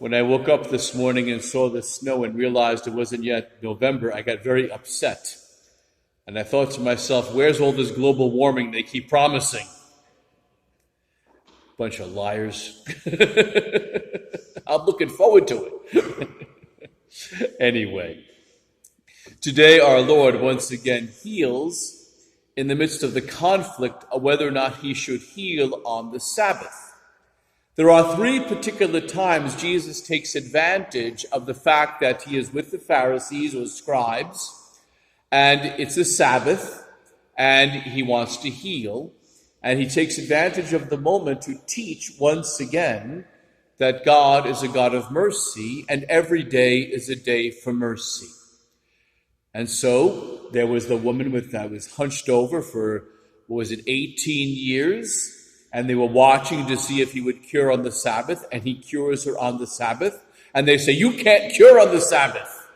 When I woke up this morning and saw the snow and realized it wasn't yet November, I got very upset. And I thought to myself, where's all this global warming they keep promising? Bunch of liars. I'm looking forward to it. Anyway, today our Lord once again heals in the midst of the conflict of whether or not he should heal on the Sabbath. There are three particular times Jesus takes advantage of the fact that he is with the Pharisees or scribes, and it's a Sabbath, and he wants to heal, and he takes advantage of the moment to teach once again that God is a God of mercy, and every day is a day for mercy. And so there was the woman that was hunched over for, 18 years? And they were watching to see if he would cure on the Sabbath, and he cures her on the Sabbath. And they say, you can't cure on the Sabbath.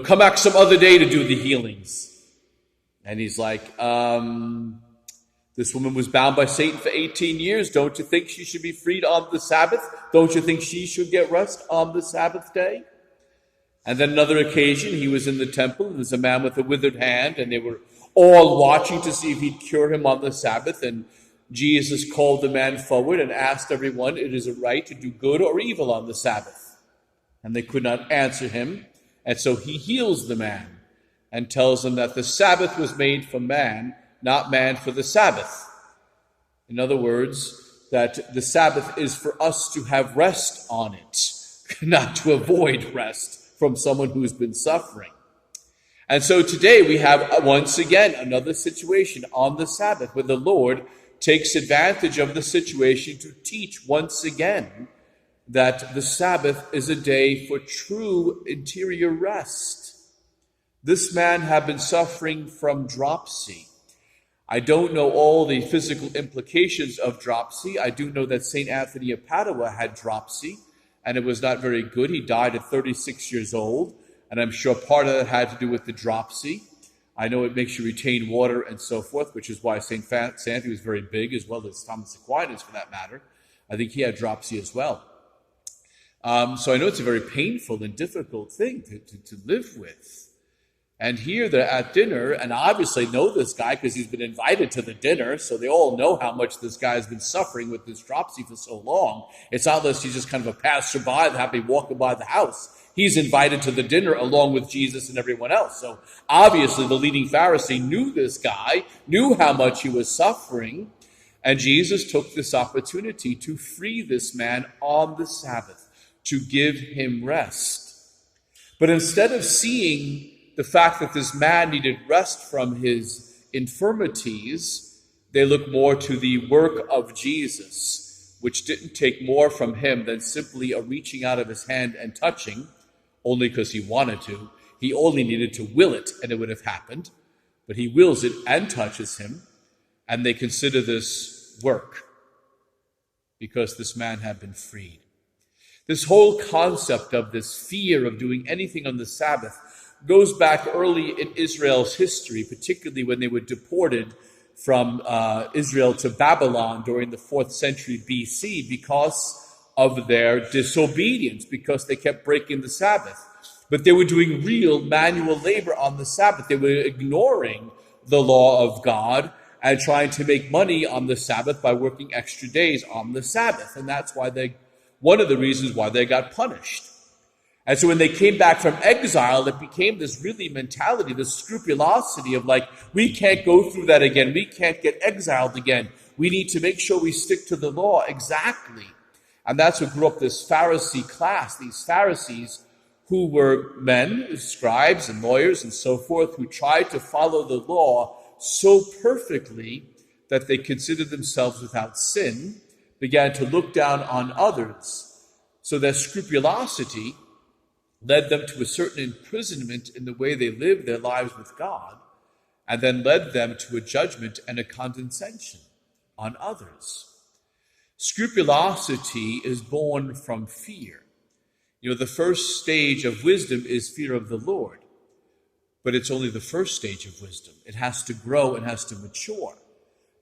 Come back some other day to do the healings. And he's like, this woman was bound by Satan for 18 years. Don't you think she should be freed on the Sabbath? Don't you think she should get rest on the Sabbath day? And then another occasion, he was in the temple, and there was a man with a withered hand, and they were all watching to see if he'd cure him on the Sabbath. And Jesus called the man forward and asked everyone, is it right to do good or evil on the Sabbath? And they could not answer him. And so he heals the man and tells them that the Sabbath was made for man, not man for the Sabbath. In other words, that the Sabbath is for us to have rest on it, not to avoid rest from someone who's been suffering. And so today we have once again another situation on the Sabbath where the Lord takes advantage of the situation to teach once again that the Sabbath is a day for true interior rest. This man had been suffering from dropsy. I don't know all the physical implications of dropsy. I do know that St. Anthony of Padua had dropsy, and it was not very good. He died at 36 years old, and I'm sure part of that had to do with the dropsy. I know it makes you retain water and so forth, which is why St. Anthony was very big, as well as Thomas Aquinas, for that matter. I think he had dropsy as well. So I know it's a very painful and difficult thing to live with. And here they're at dinner, and obviously know this guy because he's been invited to the dinner, so they all know how much this guy has been suffering with this dropsy for so long. It's not unless he's just kind of a passerby that happened to be walking by the house. He's invited to the dinner along with Jesus and everyone else. So obviously the leading Pharisee knew this guy, knew how much he was suffering, and Jesus took this opportunity to free this man on the Sabbath, to give him rest. But instead of seeing the fact that this man needed rest from his infirmities, they look more to the work of Jesus, which didn't take more from him than simply a reaching out of his hand and touching, only because he wanted to. He only needed to will it, and it would have happened. But he wills it and touches him, and they consider this work because this man had been freed. This whole concept of this fear of doing anything on the Sabbath goes back early in Israel's history, particularly when they were deported from Israel to Babylon during the 4th century BC because of their disobedience, because they kept breaking the Sabbath. But they were doing real manual labor on the Sabbath. They were ignoring the law of God and trying to make money on the Sabbath by working extra days on the Sabbath. And that's why one of the reasons why they got punished. And so when they came back from exile, it became this really mentality, this scrupulosity of like, we can't go through that again. We can't get exiled again. We need to make sure we stick to the law exactly. And that's what grew up this Pharisee class, these Pharisees who were men, scribes and lawyers and so forth, who tried to follow the law so perfectly that they considered themselves without sin, began to look down on others. So their scrupulosity led them to a certain imprisonment in the way they lived their lives with God, and then led them to a judgment and a condescension on others. Scrupulosity is born from fear. The first stage of wisdom is fear of the Lord, but it's only the first stage of wisdom. It has to grow and has to mature.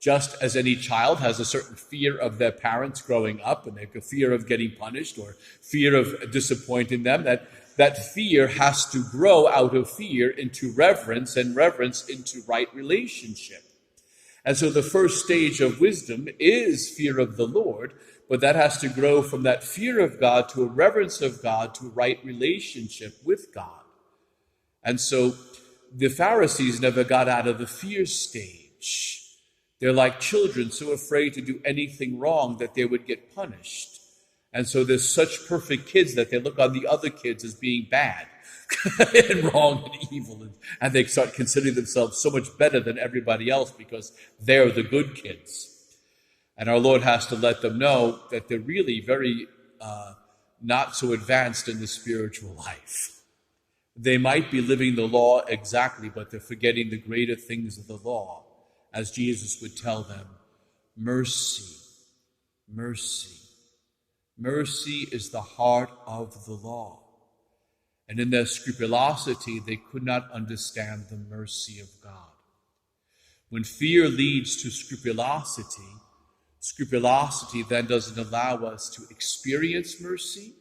Just as any child has a certain fear of their parents growing up, and a fear of getting punished or fear of disappointing them, that fear has to grow out of fear into reverence, and reverence into right relationship. And so the first stage of wisdom is fear of the Lord, but that has to grow from that fear of God to a reverence of God to a right relationship with God. And so the Pharisees never got out of the fear stage. They're like children, so afraid to do anything wrong that they would get punished. And so they're such perfect kids that they look on the other kids as being bad and wrong and evil. And they start considering themselves so much better than everybody else because they're the good kids. And our Lord has to let them know that they're really very not so advanced in the spiritual life. They might be living the law exactly, but they're forgetting the greater things of the law. As Jesus would tell them, mercy, mercy. Mercy is the heart of the law. And in their scrupulosity, they could not understand the mercy of God. When fear leads to scrupulosity, scrupulosity then doesn't allow us to experience mercy,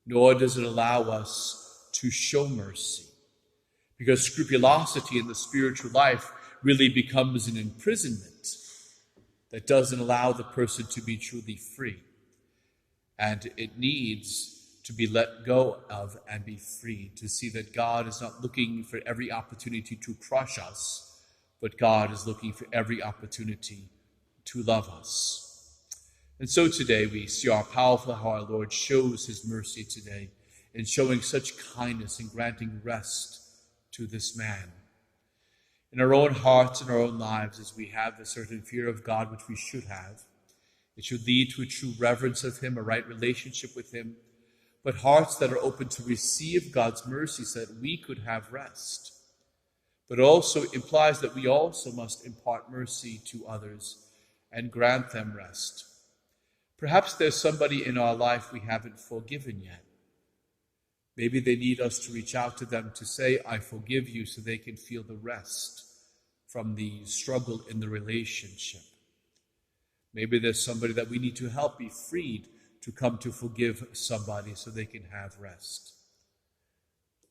nor does it allow us to show mercy. Because scrupulosity in the spiritual life really becomes an imprisonment that doesn't allow the person to be truly free. And it needs to be let go of and be free, to see that God is not looking for every opportunity to crush us, but God is looking for every opportunity to love us. And so today we see how powerful how our Lord shows his mercy today in showing such kindness and granting rest to this man. In our own hearts and our own lives, as we have a certain fear of God, which we should have, it should lead to a true reverence of him, a right relationship with him, but hearts that are open to receive God's mercy so that we could have rest. But it also implies that we also must impart mercy to others and grant them rest. Perhaps there's somebody in our life we haven't forgiven yet. Maybe they need us to reach out to them to say, I forgive you, so they can feel the rest from the struggle in the relationship. Maybe there's somebody that we need to help be freed to come to forgive somebody so they can have rest.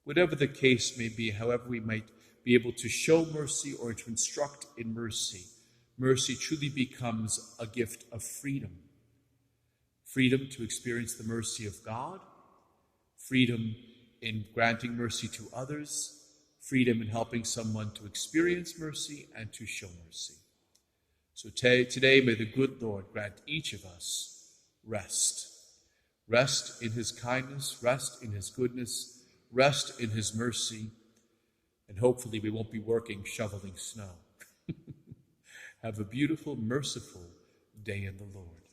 Whatever the case may be, however we might be able to show mercy or to instruct in mercy, mercy truly becomes a gift of freedom. Freedom to experience the mercy of God, freedom in granting mercy to others, freedom in helping someone to experience mercy and to show mercy. So today, may the good Lord grant each of us rest. Rest in his kindness, rest in his goodness, rest in his mercy, and hopefully we won't be working shoveling snow. Have a beautiful, merciful day in the Lord.